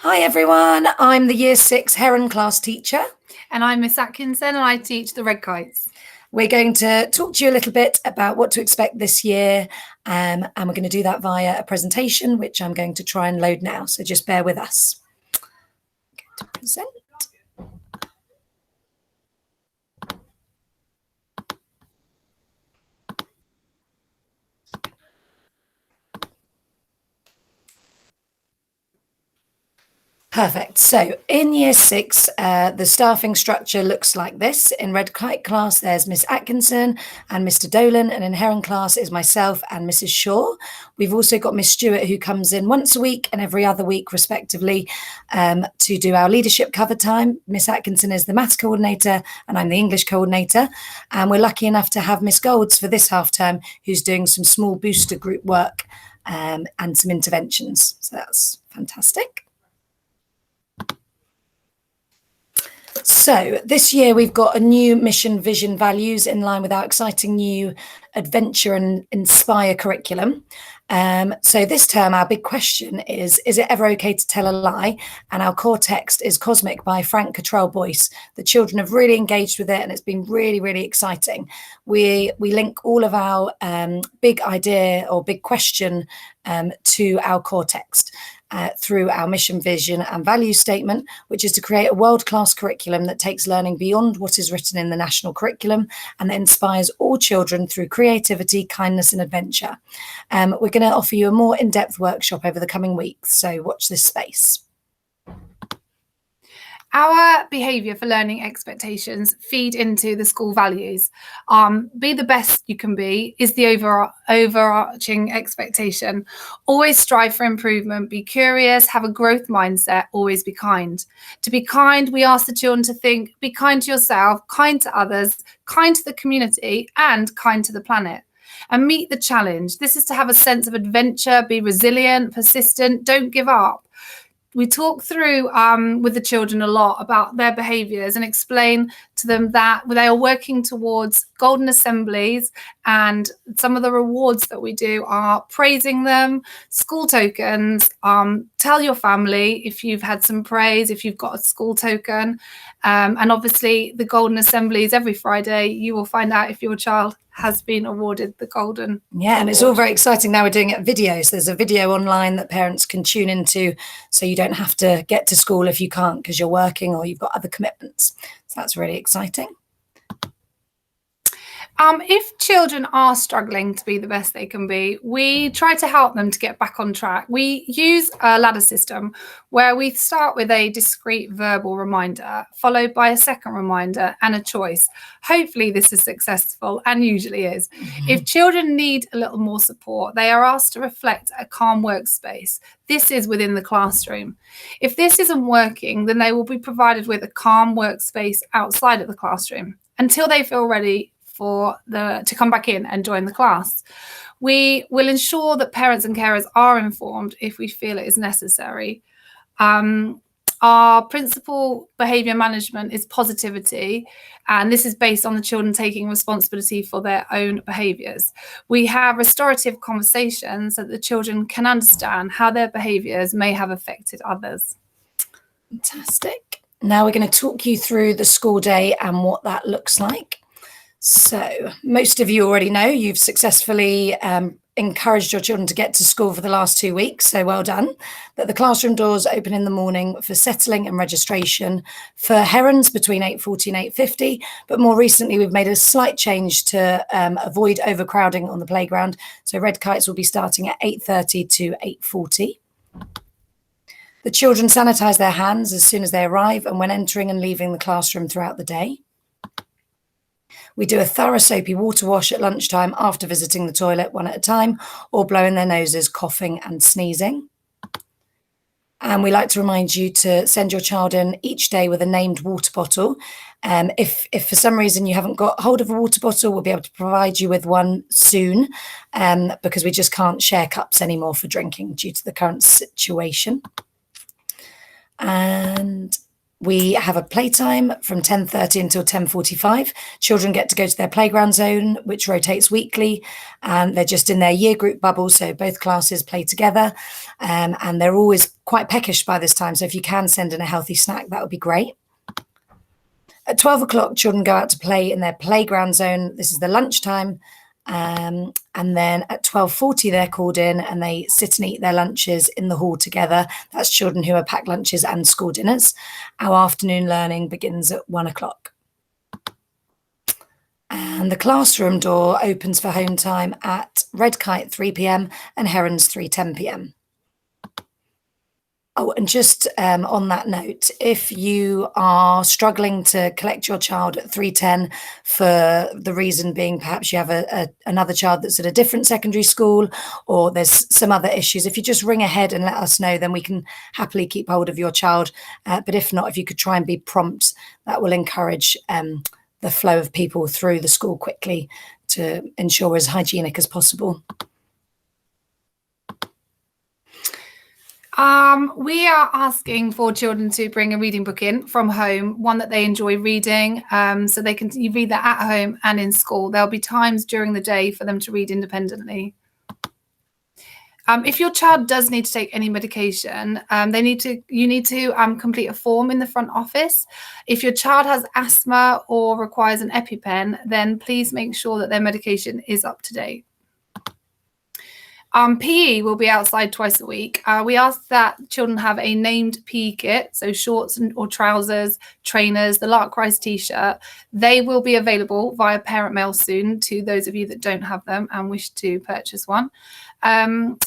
Hi everyone, I'm the Year 6 Heron class teacher. And I'm Miss Atkinson and I teach the Red Kites. We're going to talk to you a little bit about what to expect this year, and we're going to do that via a presentation, which I'm going to try and load now, so just bear with us. I'm going to present. Perfect. So in Year 6, the staffing structure looks like this. In Red Kite class, there's Miss Atkinson and Mr. Dolan, and in Heron class is myself and Mrs. Shaw. We've also got Miss Stewart, who comes in once a week and every other week, respectively, to do our leadership cover time. Miss Atkinson is the maths coordinator and I'm the English coordinator. And we're lucky enough to have Miss Golds for this half term, who's doing some small booster group work and some interventions. So that's fantastic. So this year we've got a new mission, vision, values in line with our exciting new adventure and inspire curriculum. So this term, our big question is it ever okay to tell a lie? And our core text is Cosmic by Frank Cottrell Boyce. The children have really engaged with it and it's been really, really exciting. We link all of our big idea or big question to our core text. Through our mission, vision and value statement, which is to create a world-class curriculum that takes learning beyond what is written in the national curriculum and that inspires all children through creativity, kindness and adventure. We're going to offer you a more in-depth workshop over the coming weeks, so watch this space. Our behaviour for learning expectations feed into the school values. Be the best you can be is the overarching expectation. Always strive for improvement, be curious, have a growth mindset, always be kind. To be kind, we ask the children to think, be kind to yourself, kind to others, kind to the community and kind to the planet. And meet the challenge. This is to have a sense of adventure, be resilient, persistent, don't give up. We talk through with the children a lot about their behaviours and explain to them that they are working towards golden assemblies, and some of the rewards that we do are praising them, school tokens, tell your family if you've had some praise, if you've got a school token, and obviously the golden assemblies every Friday you will find out if your child has been awarded the golden. Yeah, and it's all very exciting. Now we're doing it videos. There's a video online that parents can tune into, so you don't have to get to school if you can't because you're working or you've got other commitments. So that's really exciting. If children are struggling to be the best they can be, we try to help them to get back on track. We use a ladder system where we start with a discrete verbal reminder, followed by a second reminder and a choice. Hopefully this is successful and usually is. If children need a little more support, they are asked to reflect a calm workspace. This is within the classroom. If this isn't working, then they will be provided with a calm workspace outside of the classroom until they feel ready to come back in and join the class. We will ensure that parents and carers are informed if we feel it is necessary. Our principal behaviour management is positivity, and this is based on the children taking responsibility for their own behaviours. We have restorative conversations so that the children can understand how their behaviours may have affected others. Fantastic. Now we're going to talk you through the school day and what that looks like. So most of you already know you've successfully encouraged your children to get to school for the last 2 weeks, so well done. That the classroom doors open in the morning for settling and registration for Herons between 8:40 and 8:50, but more recently we've made a slight change to avoid overcrowding on the playground. So Red Kites will be starting at 8:30 to 8:40. The children sanitise their hands as soon as they arrive and when entering and leaving the classroom throughout the day. We do a thorough soapy water wash at lunchtime after visiting the toilet one at a time or blowing their noses, coughing and sneezing. And we like to remind you to send your child in each day with a named water bottle. If for some reason you haven't got hold of a water bottle, we'll be able to provide you with one soon because we just can't share cups anymore for drinking due to the current situation. And We have a playtime from 10:30 until 10:45. Children get to go to their playground zone, which rotates weekly, and they're just in their year group bubble, so both classes play together, and they're always quite peckish by this time, so if you can send in a healthy snack, that would be great. At 12 o'clock, children go out to play in their playground zone. This is the lunchtime. And then at 12:40, they're called in and they sit and eat their lunches in the hall together. That's children who are packed lunches and school dinners. Our afternoon learning begins at 1 o'clock. And the classroom door opens for home time at Red Kite 3 p.m. and Herons 3:10 p.m. Oh, and just on that note, if you are struggling to collect your child at 3:10 for the reason being perhaps you have another child that's at a different secondary school or there's some other issues, if you just ring ahead and let us know, then we can happily keep hold of your child. But if not, if you could try and be prompt, that will encourage the flow of people through the school quickly to ensure we're as hygienic as possible. We are asking for children to bring a reading book in from home, one that they enjoy reading, so they can read that at home and in school. There'll be times during the day for them to read independently. If your child does need to take any medication, you need to complete a form in the front office. If your child has asthma or requires an EpiPen, then please make sure that their medication is up to date. PE will be outside twice a week. We ask that children have a named PE kit, so shorts or trousers, trainers, the Lark Rise t-shirt. They will be available via parent mail soon to those of you that don't have them and wish to purchase one.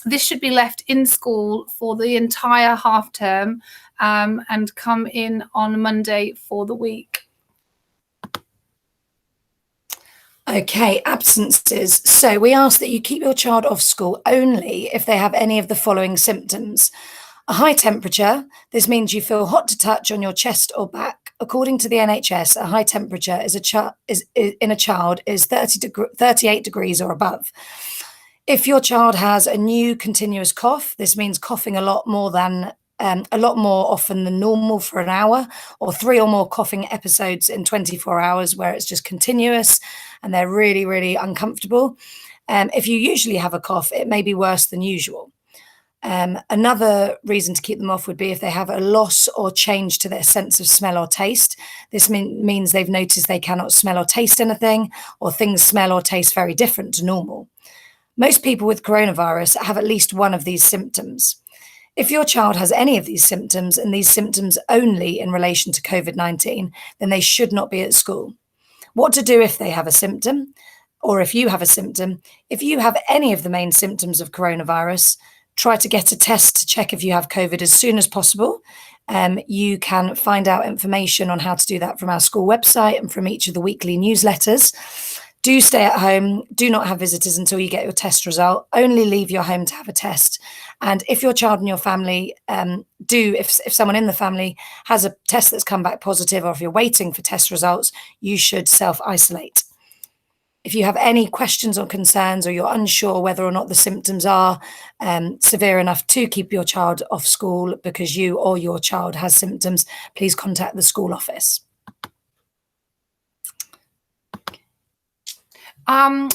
This should be left in school for the entire half term and come in on Monday for the week. Okay, absences. So we ask that you keep your child off school only if they have any of the following symptoms. A high temperature. This means you feel hot to touch on your chest or back. According to the NHS, a high temperature in a child is 38 degrees or above. If your child has a new continuous cough, this means coughing a lot more often than normal for an hour, or 3 or more coughing episodes in 24 hours where it's just continuous and they're really, really uncomfortable. If you usually have a cough, it may be worse than usual. Another reason to keep them off would be if they have a loss or change to their sense of smell or taste. This means they've noticed they cannot smell or taste anything, or things smell or taste very different to normal. Most people with coronavirus have at least one of these symptoms. If your child has any of these symptoms, and these symptoms only in relation to COVID-19, then they should not be at school. What to do if they have a symptom, or if you have a symptom? If you have any of the main symptoms of coronavirus, try to get a test to check if you have COVID as soon as possible. You can find out information on how to do that from our school website and from each of the weekly newsletters. Do stay at home. Do not have visitors until you get your test result. Only leave your home to have a test. And if your child and your family if someone in the family has a test that's come back positive, or if you're waiting for test results, you should self-isolate. If you have any questions or concerns, or you're unsure whether or not the symptoms are severe enough to keep your child off school because you or your child has symptoms, please contact the school office.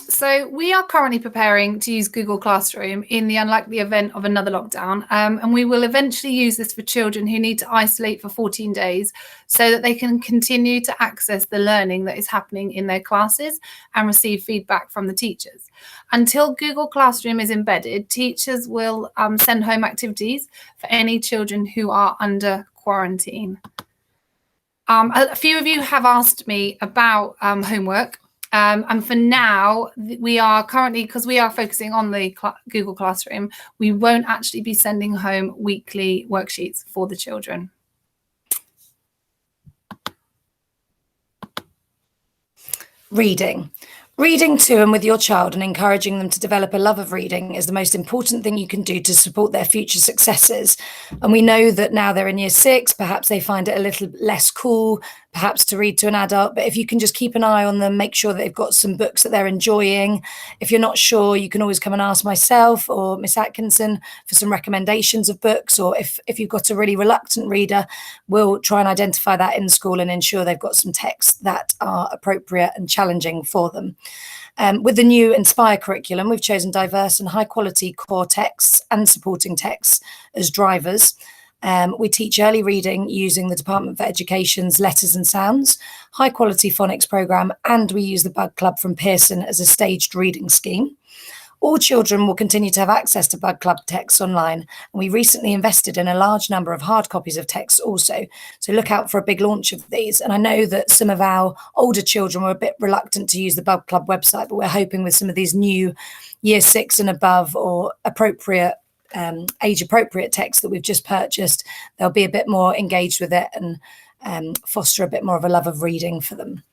So we are currently preparing to use Google Classroom in the unlikely event of another lockdown. And we will eventually use this for children who need to isolate for 14 days so that they can continue to access the learning that is happening in their classes and receive feedback from the teachers. Until Google Classroom is embedded, teachers will send home activities for any children who are under quarantine. A few of you have asked me about homework. And for now, we are currently, because we are focusing on the Google Classroom, we won't actually be sending home weekly worksheets for the children. Reading. Reading to and with your child and encouraging them to develop a love of reading is the most important thing you can do to support their future successes. And we know that now they're in year 6, perhaps they find it a little less cool perhaps to read to an adult. But if you can just keep an eye on them, make sure that they've got some books that they're enjoying. If you're not sure, you can always come and ask myself or Miss Atkinson for some recommendations of books. Or if you've got a really reluctant reader, we'll try and identify that in school and ensure they've got some texts that are appropriate and challenging for them. With the new Inspire curriculum, we've chosen diverse and high quality core texts and supporting texts as drivers. We teach early reading using the Department for Education's Letters and Sounds, high quality phonics programme, and we use the Bug Club from Pearson as a staged reading scheme. All children will continue to have access to Bug Club texts online, and we recently invested in a large number of hard copies of texts also, so look out for a big launch of these. And I know that some of our older children were a bit reluctant to use the Bug Club website, but we're hoping with some of these new Year 6 and above or appropriate age appropriate texts that we've just purchased, they'll be a bit more engaged with it and foster a bit more of a love of reading for them.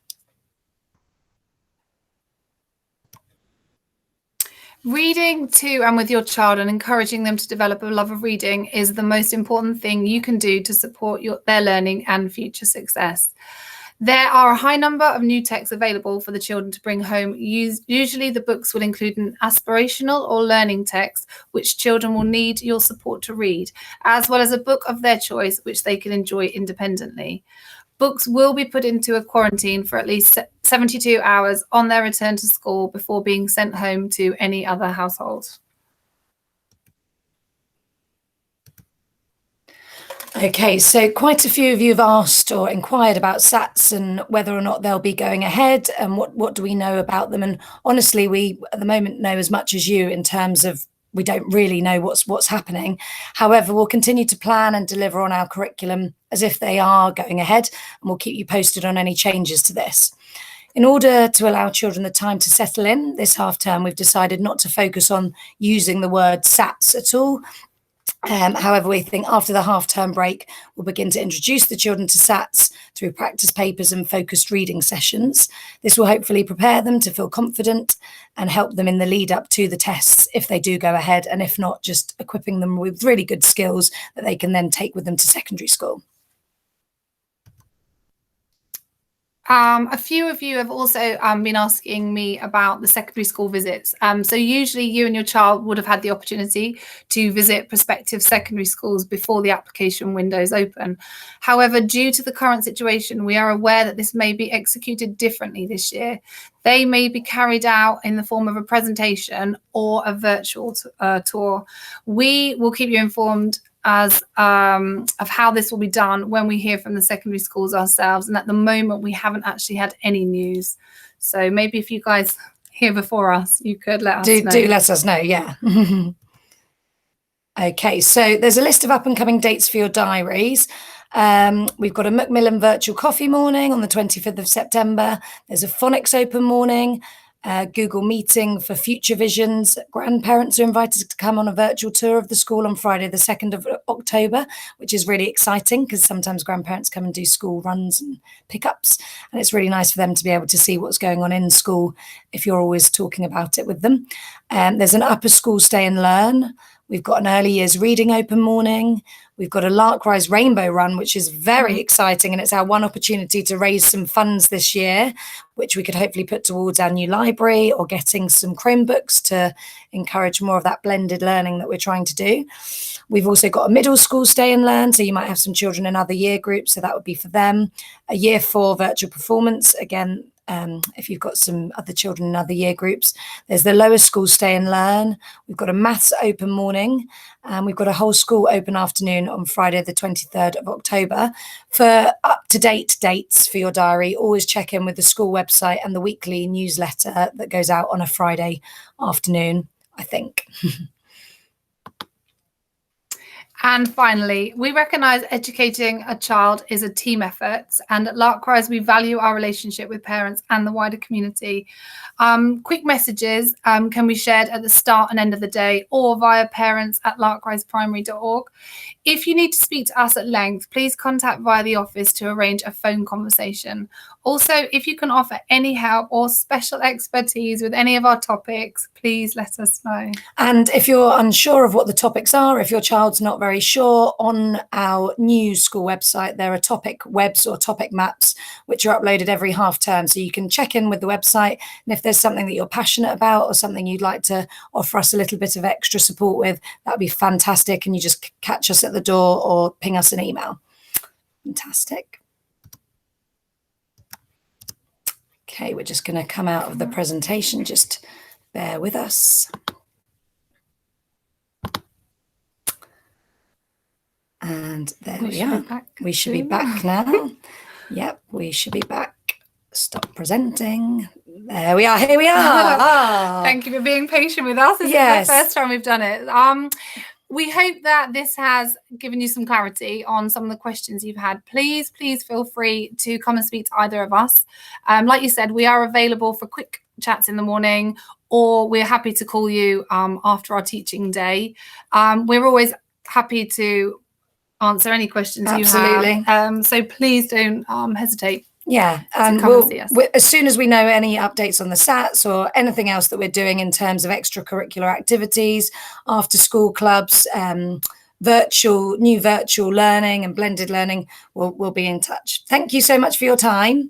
Reading to and with your child and encouraging them to develop a love of reading is the most important thing you can do to support their learning and future success. There are a high number of new texts available for the children to bring home. Usually the books will include an aspirational or learning text, which children will need your support to read, as well as a book of their choice, which they can enjoy independently. Books will be put into a quarantine for at least 72 hours on their return to school before being sent home to any other household. Okay, so quite a few of you have asked or inquired about SATs and whether or not they'll be going ahead and what do we know about them. And honestly, we at the moment know as much as you in terms of we don't really know what's happening. However, we'll continue to plan and deliver on our curriculum as if they are going ahead, and we'll keep you posted on any changes to this. In order to allow children the time to settle in this half term, we've decided not to focus on using the word SATs at all. However, we think after the half-term break, we'll begin to introduce the children to SATs through practice papers and focused reading sessions. This will hopefully prepare them to feel confident and help them in the lead up to the tests if they do go ahead, and if not, just equipping them with really good skills that they can then take with them to secondary school. A few of you have also been asking me about the secondary school visits. So usually you and your child would have had the opportunity to visit prospective secondary schools before the application windows open. However, due to the current situation, we are aware that this may be executed differently this year. They may be carried out in the form of a presentation or a virtual tour. We will keep you informed of how this will be done when we hear from the secondary schools ourselves, and at the moment we haven't actually had any news, so maybe if you guys hear before us, you could let us know. Do let us know, yeah. Okay, so there's a list of up and coming dates for your diaries. We've got a Macmillan virtual coffee morning on the 25th of September. There's a phonics open morning, Google meeting for future visions. Grandparents are invited to come on a virtual tour of the school on Friday the 2nd of October, which is really exciting because sometimes grandparents come and do school runs and pickups, and it's really nice for them to be able to see what's going on in school if you're always talking about it with them. There's an upper school stay and learn. We've got an early years reading open morning. We've got a Lark Rise Rainbow Run, which is very exciting. And it's our one opportunity to raise some funds this year, which we could hopefully put towards our new library or getting some Chromebooks to encourage more of that blended learning that we're trying to do. We've also got a middle school stay and learn. So you might have some children in other year groups. So that would be for them. A year 4 virtual performance. Again, if you've got some other children in other year groups. There's the lower school stay and learn. We've got a maths open morning, and we've got a whole school open afternoon on Friday the 23rd of October. For up-to-date dates for your diary, always check in with the school website and the weekly newsletter that goes out on a Friday afternoon, I think. And finally, we recognise educating a child is a team effort, and at Lark Rise we value our relationship with parents and the wider community. Quick messages can be shared at the start and end of the day or via parents@larkriseprimary.org. If you need to speak to us at length, please contact via the office to arrange a phone conversation. Also, if you can offer any help or special expertise with any of our topics, please let us know. And if you're unsure of what the topics are, if your child's not very very sure, on our new school website, there are topic webs or topic maps, which are uploaded every half term. So you can check in with the website. And if there's something that you're passionate about or something you'd like to offer us a little bit of extra support with, that'd be fantastic. And you just catch us at the door or ping us an email. Fantastic. Okay, we're just going to come out of the presentation. Just bear with us. And there we are. We should be back now. Yep, we should be back. Stop presenting. There we are. Here we are. Thank you for being patient with us. This is the first time we've done it. We hope that this has given you some clarity on some of the questions you've had. Please feel free to come and speak to either of us. Like you said, we are available for quick chats in the morning, or we're happy to call you after our teaching day. We're always happy to answer any questions you have. So please don't hesitate. Yeah, and as soon as we know any updates on the SATs or anything else that we're doing in terms of extracurricular activities, after school clubs, new virtual learning and blended learning, we'll be in touch. Thank you so much for your time.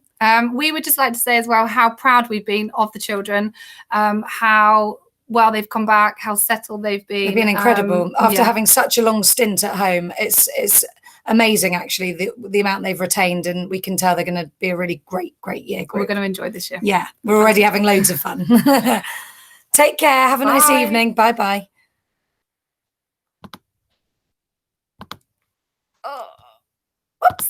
We would just like to say as well how proud we've been of the children, how well they've come back, how settled they've been. They've been incredible. After having such a long stint at home, it's amazing actually the amount they've retained, and we can tell they're going to be a really great year group. We're going to enjoy this year. Yeah, we're already having loads of fun. Take care. Have a nice evening. Bye. Oh.